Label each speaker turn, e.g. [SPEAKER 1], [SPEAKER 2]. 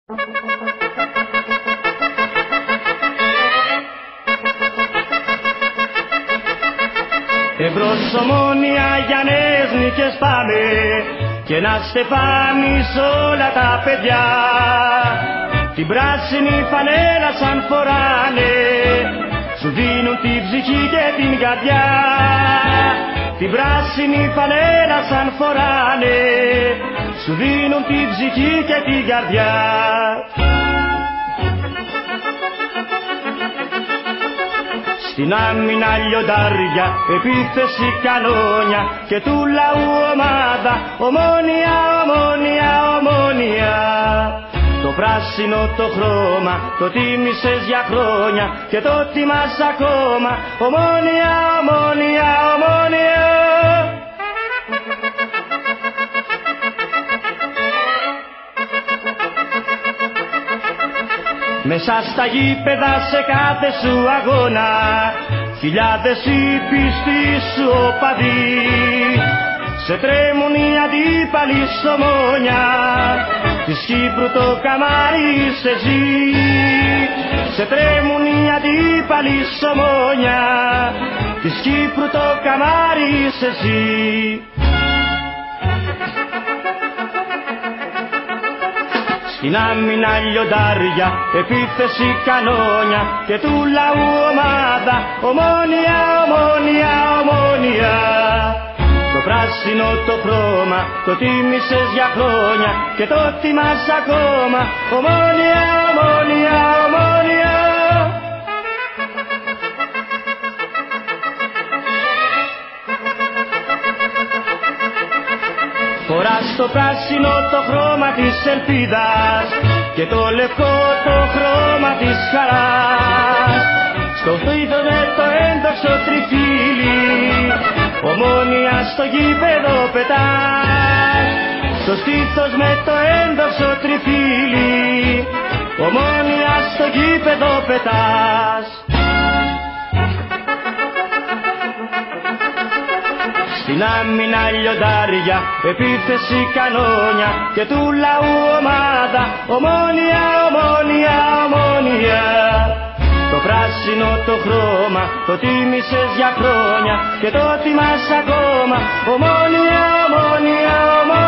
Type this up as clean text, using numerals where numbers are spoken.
[SPEAKER 1] Εμπρός Ομόνια για νέες νίκες πάμε και να στεφάνεις όλα τα παιδιά. Την πράσινη φανέλα σαν φοράνε, σου δίνουν την ψυχή και την καρδιά. Την πράσινη φανέλα σαν φοράνε, σου δίνουν την ψυχή και την καρδιά. Στην άμυνα λιοντάρια, επίθεση κανόνια και του λαού ομάδα, Ομόνια, Ομόνια, Ομόνια. Το πράσινο το χρώμα, το τίμησες για χρόνια και το τιμάς ακόμα, Ομόνια, Ομόνια, Ομόνια. Μέσα στα γήπεδα σε κάθε σου αγώνα, χιλιάδες οι πιστοί σου οπαδοί, σε τρέμουν οι αντίπαλοι σ' Ομόνια, της Κύπρου το καμάρι σε ζει. Σε τρέμουν οι αντίπαλοι σ' Ομόνια, της Κύπρου το καμάρι σε ζει. Στην άμυνα λιοντάρια, επίθεση κανόνια και του λαού ομάδα, Ομόνια, Ομόνια, Ομόνια. Το πράσινο το χρώμα, το τίμησες για χρόνια και το τιμάς ακόμα, Ομόνια, Ομόνια, Ομόνια. Φοράς το πράσινο το χρώμα της ελπίδας και το λευκό το χρώμα της χαράς. Στο φρύδο με το έντοξο τριφύλι, Ομόνια στο γήπεδο πετάς. Στο στήθος με το έντοξο τριφύλι, Ομόνια στο γήπεδο πετάς. Στην άμυνα λιοντάρια, επίθεση κανόνια και του λαού ομάδα, Ομόνια, Ομόνια, Ομόνια. Το πράσινο το χρώμα, το τίμησες για χρόνια και το τιμάς ακόμα, Ομόνια, Ομόνια, Ομόνια.